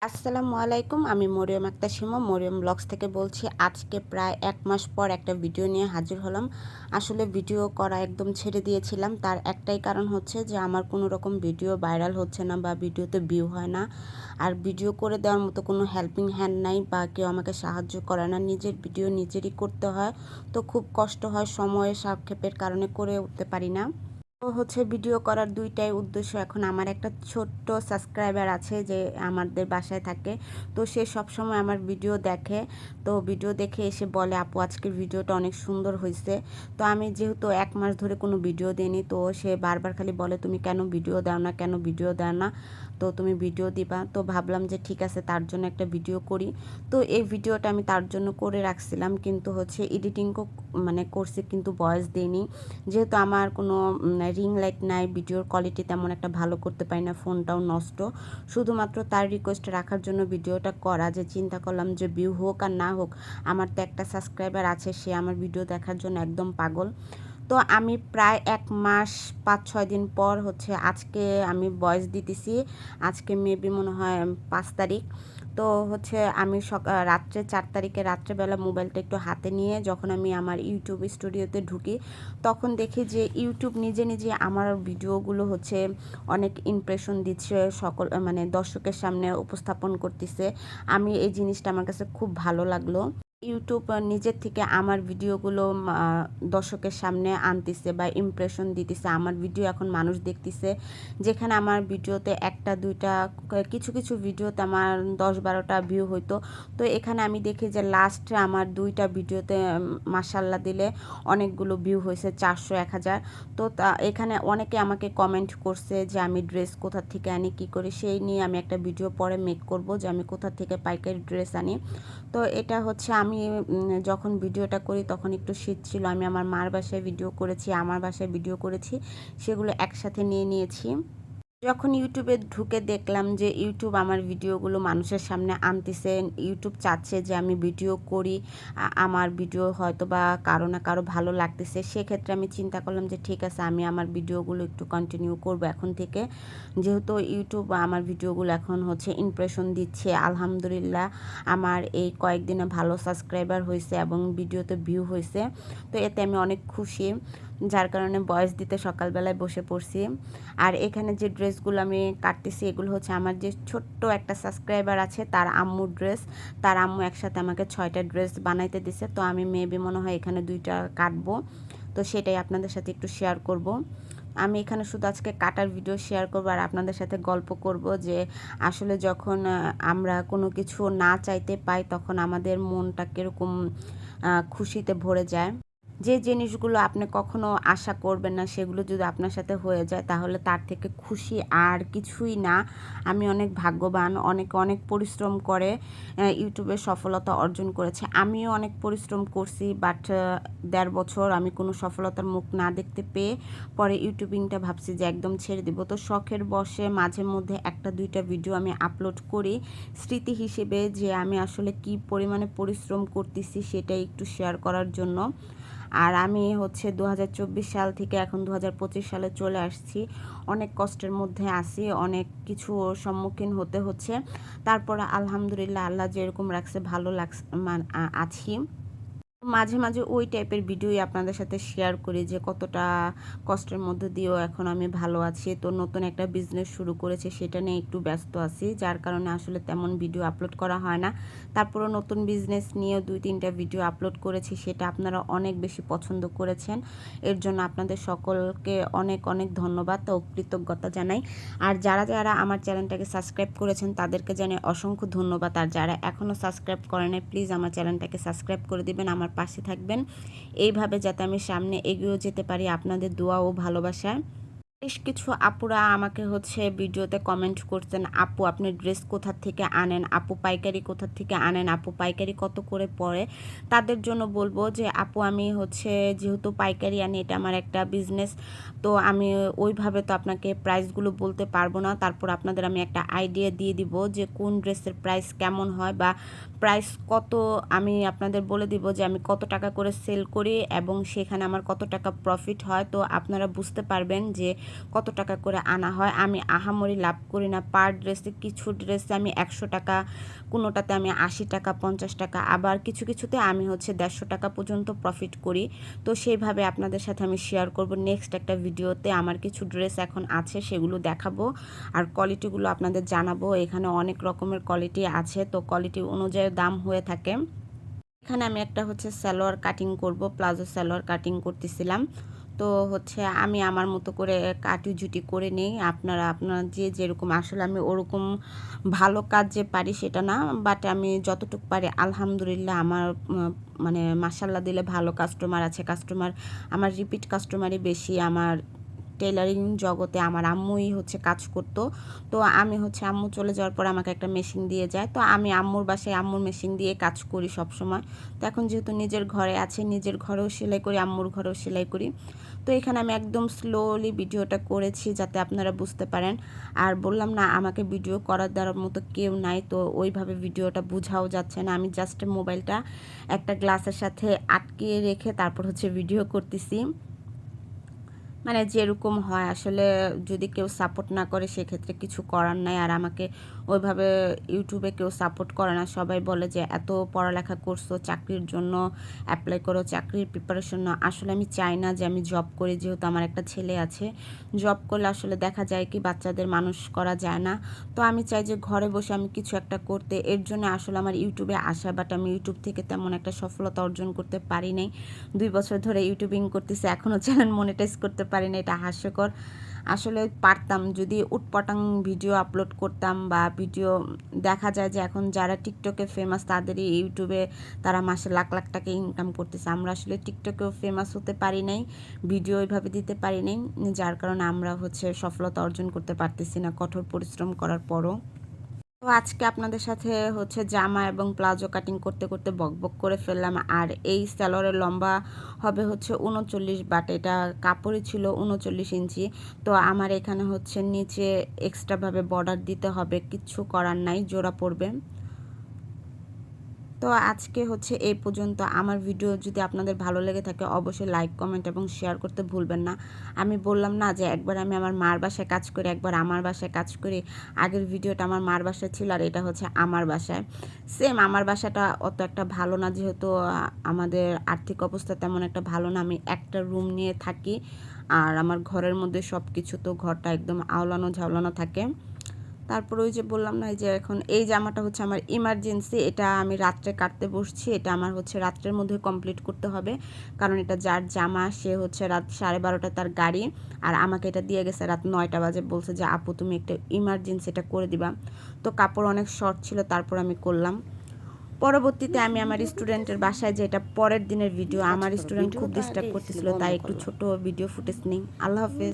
আসসালামু আলাইকুম। আমি মরিয়ম আক্তার শিমু মরিয়ম ব্লগস থেকে বলছি। আজকে প্রায় ১ মাস পর একটা ভিডিও নিয়ে হাজির হলাম। আসলে ভিডিও করা একদম ছেড়ে দিয়েছিলাম। তার একটাই কারণ হচ্ছে যে আমার কোনো রকম ভিডিও ভাইরাল হচ্ছে না বা ভিডিওতে ভিউ হয় না। আর ভিডিও করে দেওয়ার মতো কোনো হেল্পিং হ্যান্ড নাই বা কেউ আমাকে সাহায্য করে না। নিজের ভিডিও নিজেরই করতে হয়। তো খুব কষ্ট হয়, সময়ের সাপেক্ষের কারণে করে উঠতে পারি না। তো হচ্ছে ভিডিও করার দুইটাই উদ্দেশ্য। এখন আমার একটা ছোট্ট সাবস্ক্রাইবার আছে যে আমাদের বাসায় থাকে। তো সে সবসময় আমার ভিডিও দেখে। তো ভিডিও দেখে এসে বলে, আপু আজকের ভিডিওটা অনেক সুন্দর হয়েছে। তো আমি যেহেতু ১ মাস ধরে কোনো ভিডিও দিইনি, তো সে বারবার খালি বলে, তুমি কেন ভিডিও দাও না, কেন ভিডিও দাও না, তো তুমি ভিডিও দিবা। তো ভাবলাম যে ঠিক আছে, তার জন্য একটা ভিডিও করি। তো এই ভিডিওটা আমি তার জন্য করে রাখছিলাম, কিন্তু হচ্ছে এডিটিং মানে করছি, কিন্তু ভয়েস দিইনি। যেহেতু আমার কোনো রিং লাইট নাই, ভিডিওর কোয়ালিটি তেমন একটা ভালো করতে পারি না, ফোনটাও নষ্ট। শুধুমাত্র তার রিকোয়েস্ট রাখার জন্য ভিডিওটা করা, যে চিন্তা করলাম যে ভিউ হোক আর না হোক, আমার তো একটা সাবস্ক্রাইবার আছে, সে আমার ভিডিও দেখার জন্য একদম পাগল। তো আমি প্রায় ১ মাস ৫-৬ দিন পর হচ্ছে আজকে আমি ভয়েস দিতেছি। আজকে মেবি মনে হয় ৫ তারিখ। তো হচ্ছে আমি রাত্রে ৪ তারিখে রাত্রেবেলা মোবাইলটা একটু হাতে নিয়ে যখন আমি আমার ইউটিউব স্টুডিওতে ঢুকি, তখন দেখি যে ইউটিউব নিজে নিজে আমার ভিডিওগুলো হচ্ছে অনেক ইমপ্রেশন দিচ্ছে, সকল মানে দর্শকের সামনে উপস্থাপন করতেছে। আমি এই জিনিসটা আমার কাছে খুব ভালো লাগলো। ইউটিউব নিজের থেকে আমার ভিডিওগুলো দর্শকের সামনে আনতেছে বা ইমপ্রেশন দিতেছে। আমার ভিডিও এখন মানুষ দেখতেছে। যেখানে আমার ভিডিওতে ১টা ২টা, কিছু কিছু ভিডিওতে আমার ১০-১২টা ভিউ হইতো। তো এখানে আমি দেখি যে লাস্টে আমার ২টা ভিডিওতে মাশাআল্লাহ দিলে অনেকগুলো ভিউ হয়েছে, ৪০০-১০০০। তো এখানে অনেকে আমাকে কমেন্ট করছে যে আমি ড্রেস কোথা থেকে আনি, কী করি, সেই নিয়ে আমি একটা ভিডিও পরে মেক করব যে আমি কোথা থেকে পাইকারি ড্রেস আনি। তো এটা হচ্ছে আমি যখন ভিডিওটা করি তখন একটু শীত ছিল। আমি আমার মার বাসায় ভিডিও করেছি, আমার বাসায় ভিডিও করেছি, সেগুলো একসাথে নিয়ে নিয়েছি। যখন ইউটিউবে ঢুকে দেখলাম যে ইউটিউব আমার ভিডিওগুলো মানুষের সামনে আনতেছে, ইউটিউব চাচ্ছে যে আমি ভিডিও করি, আমার ভিডিও হয়তো বা কারো না কারো ভালো লাগতেছে, সেক্ষেত্রে আমি চিন্তা করলাম যে ঠিক আছে, আমি আমার ভিডিওগুলো একটু কন্টিনিউ করব এখন থেকে। যেহেতু ইউটিউব আমার ভিডিওগুলো এখন হচ্ছে ইমপ্রেশন দিচ্ছে, আলহামদুলিল্লাহ আমার এই কয়েকদিনে ভালো সাবস্ক্রাইবার হয়েছে এবং ভিডিওতে ভিউ হয়েছে। তো এতে আমি অনেক খুশি, যার কারণে ভয়েস দিতে সকালবেলায় বসে পড়ছি। আর এখানে যে ড্রেসগুলো আমি কাটতেছি, এগুলো হচ্ছে আমার যে ছোট্ট একটা সাবস্ক্রাইবার আছে তার আম্মুর ড্রেস। তার আম্মু একসাথে আমাকে 6টা ড্রেস বানাইতে দিছে। তো আমি মেবি মনে হয় এখানে 2টা কাটবো। তো সেটাই আপনাদের সাথে একটু শেয়ার করব। আমি এখানে শুধু আজকে কাটার ভিডিও শেয়ার করব আর আপনাদের সাথে গল্প করব যে আসলে যখন আমরা কোনো কিছু না চাইতে পাই, তখন আমাদের মনটা কীরকম খুশিতে ভরে যায়। যে জিনিসগুলো আপনি কখনো আশা করবেন না, সেগুলো যদি আপনার সাথে হয়ে যায়, তাহলে তার থেকে খুশি আর কিছুই না। আমি অনেক ভাগ্যবান, অনেকে অনেক পরিশ্রম করে ইউটিউবে সফলতা অর্জন করেছে। আমিও অনেক পরিশ্রম করছি, বাট ১.৫ বছর আমি কোনো সফলতার মুখ না দেখতে পেয়ে পরে ইউটিউবিংটা ভাবছি যে একদম ছেড়ে দিব। তো শখের বশে মাঝে মধ্যে ১টা ২টা ভিডিও আমি আপলোড করি স্মৃতি হিসেবে, যে আমি আসলে কি পরিমাণে পরিশ্রম করতেছি সেটাই একটু শেয়ার করার জন্য। আর আমি হচ্ছে ২০২৪ সাল থেকে এখন ২০২৫ সালে চলে আসছি। অনেক কষ্টের মধ্যে আছি, অনেক কিছু সম্মুখীন হতে হচ্ছে। তারপরে আলহামদুলিল্লাহ আল্লাহ যেরকম রাখছে ভালো লাগছে, আছি। মাঝে মাঝে ওই টাইপের ভিডিওই আপনাদের সাথে শেয়ার করি যে কতটা কষ্টের মধ্যে দিয়েও এখন আমি ভালো আছি। তো নতুন একটা বিজনেস শুরু করেছি, সেটা নিয়ে একটু ব্যস্ত আছি, যার কারণে আসলে তেমন ভিডিও আপলোড করা হয় না। তারপরও নতুন বিজনেস নিয়েও ২-৩টা ভিডিও আপলোড করেছি, সেটা আপনারা অনেক বেশি পছন্দ করেছেন। এর জন্য আপনাদের সকলকে অনেক অনেক ধন্যবাদ ও কৃতজ্ঞতা জানাই। আর যারা যারা আমার চ্যানেলটাকে সাবস্ক্রাইব করেছেন তাদেরকে জানাই অসংখ্য ধন্যবাদ। আর যারা এখনও সাবস্ক্রাইব করেন নাই, প্লিজ আমার চ্যানেলটাকে সাবস্ক্রাইব করে দিবেন, আমার পাশে থাকবেন, এইভাবে যাতে আমি সামনে এগিয়ে যেতে পারি আপনাদের দোয়া ও ভালোবাসায়। বেশ কিছু আপুরা আমাকে হচ্ছে ভিডিওতে কমেন্ট করছেন, আপু আপনি ড্রেস কোথা থেকে আনেন, আপু পাইকারি কোথা থেকে আনেন, আপু পাইকারি কত করে পড়ে। তাদের জন্য বলবো যে আপু আমি হচ্ছে যেহেতু পাইকারি আনি, এটা আমার একটা বিজনেস, তো আমি ওইভাবে তো আপনাকে প্রাইসগুলো বলতে পারবো না। তারপর আপনাদের আমি একটা আইডিয়া দিয়ে দিব যে কোন ড্রেসের প্রাইস কেমন হয় বা প্রাইস কত, আমি আপনাদের বলে দিব যে আমি কত টাকা করে সেল করি এবং সেখানে আমার কত টাকা প্রফিট হয়। তো আপনারা বুঝতে পারবেন যে কত টাকা করে আনা হয়। আমি আহামরি লাভ করি না। পার ড্রেসে কিছু ড্রেসে আমি 100 টাকা, কোনোটাতে আমি 80 টাকা, 50 টাকা, আবার কিছু কিছুতে আমি হচ্ছে 150 টাকা পর্যন্ত প্রফিট করি। তো সেইভাবে আপনাদের সাথে আমি শেয়ার করব নেক্সট একটা ভিডিওতে। আমার কিছু ড্রেস এখন আছে, সেগুলো দেখাবো আর কোয়ালিটিগুলো আপনাদের জানাবো। এখানে অনেক রকমের কোয়ালিটি আছে, তো কোয়ালিটি অনুযায়ী দাম হয়ে থাকে। এখানে আমি একটা হচ্ছে সালোয়ার কাটিং করব, প্লাজো সালোয়ার কাটিং করতেছিলাম। তো হচ্ছে আমি আমার মতো করে কাটি জুটি করে নেই। আপনারা আপনার যে যেরকম, আসলে আমি ওরকম ভালো কাজ যে পারি সেটা না, বাট আমি যতটুকু পারি আলহামদুলিল্লাহ আমার মানে মাশাল্লাহ দিলে ভালো কাস্টমার আছে। কাস্টমার আমার রিপিট কাস্টমারই বেশি। আমার টেলারিং জগতে আমার আম্মুই হচ্ছে কাজ করতো। তো আমি হচ্ছে আম্মু চলে যাওয়ার পর আমাকে একটা মেশিন দিয়ে যায়, তো আমি আম্মুর বাসায় আম্মুর মেশিন দিয়ে কাজ করি সব সময়। তো এখন যেহেতু নিজের ঘরে আছে, নিজের ঘরেও সেলাই করি, আম্মুর ঘরেও সেলাই করি। তো এখানে আমি একদম স্লোলি ভিডিওটা করেছি যাতে আপনারা বুঝতে পারেন। আর বললাম না, আমাকে ভিডিও করার দেওয়ার মতো কেউ নাই, তো ওইভাবে ভিডিওটা বোঝাও যাচ্ছে না। আমি জাস্ট মোবাইলটা একটা গ্লাসের সাথে আটকিয়ে রেখে তারপর হচ্ছে ভিডিও করতেছি। মানে যেরকম হয় আসলে, যদি কেউ সাপোর্ট না করে সেক্ষেত্রে কিছু করার নাই। আর আমাকে ওইভাবে ইউটিউবে কেউ সাপোর্ট করে না। সবাই বলে যে এত পড়ালেখা করছো, চাকরির জন্য অ্যাপ্লাই করো, চাকরির প্রিপারেশন না। আসলে আমি চাই না যে আমি জব করি, যেহেতু আমার একটা ছেলে আছে। জব করলে আসলে দেখা যায় কি বাচ্চাদের মানুষ করা যায় না। তো আমি চাই যে ঘরে বসে আমি কিছু একটা করতে। এর জন্য আসলে আমার ইউটিউবে আসা, বাট আমি ইউটিউব থেকে তেমন একটা সফলতা অর্জন করতে পারি নাই। 2 বছর ধরে ইউটিউবিং করতেছি, এখনও চ্যানেল মনিটাইজ করতে পারি না, এটা হাস্যকর। আসলে পারতাম যদি উটপটাং ভিডিও আপলোড করতাম, বা ভিডিও দেখা যায় যে এখন যারা টিকটকে ফেমাস তাদেরই ইউটিউবে তারা মাসে লাখ লাখ টাকা ইনকাম করতেছে। আমরা আসলে টিকটকেও ফেমাস হতে পারি নাই, ভিডিও ওইভাবে দিতে পারি নাই, যার কারণে আমরা হচ্ছে সফলতা অর্জন করতে পারতেছি না কঠোর পরিশ্রম করার পরও। তো আজকে আপনাদের সাথে হচ্ছে জামা এবং প্লাজো কাটিং করতে করতে বকবক করে ফেললাম। আর এই সালোয়ারের লম্বা হবে হচ্ছে 39, বাট এটা কাপড়ই ছিল 39 ইঞ্চি। তো আমার এখানে হচ্ছে নিচে এক্সট্রাভাবে বর্ডার দিতে হবে, কিচ্ছু করার নাই, জোড়া পড়বে। তো আজকে হচ্ছে এই পর্যন্ত। আমার ভিডিও যদি আপনাদের ভালো লেগে থাকে অবশ্যই লাইক, কমেন্ট এবং শেয়ার করতে ভুলবেন না। আমি বললাম না যে একবার আমি আমার মার বাসায় কাজ করি, একবার আমার বাসায় কাজ করি। আগের ভিডিওটা আমার মার বাসায় ছিল, আর এটা হচ্ছে আমার বাসায়। সেম আমার বাসাটা অত একটা ভালো না, যেহেতু আমাদের আর্থিক অবস্থা তেমন একটা ভালো না। আমি একটা রুম নিয়ে থাকি, আর আমার ঘরের মধ্যে সব কিছু, তো ঘরটা একদম আওলানো ঝাওলানো থাকে। তারপর ওই যে বললাম না, যে এখন এই জামাটা হচ্ছে আমার ইমার্জেন্সি, এটা আমি রাত্রে কাটতে বসছি। এটা আমার হচ্ছে রাত্রের মধ্যে কমপ্লিট করতে হবে, কারণ এটা যার জামা সে হচ্ছে রাত 12:30 তার গাড়ি, আর আমাকে এটা দিয়ে গেছে রাত 9টা বাজে। বলছে যে আপু তুমি একটা ইমার্জেন্সি এটা করে দিবা। তো কাপড় অনেক শর্ট ছিল, তারপর আমি করলাম। পরবর্তীতে আমি আমার স্টুডেন্টের বাসায়, যে এটা পরের দিনের ভিডিও, আমার স্টুডেন্ট খুব ডিস্টার্ব করতেছিল, তাই একটু ছোট ভিডিও ফুটেজ নিই। আল্লাহ হাফেজ।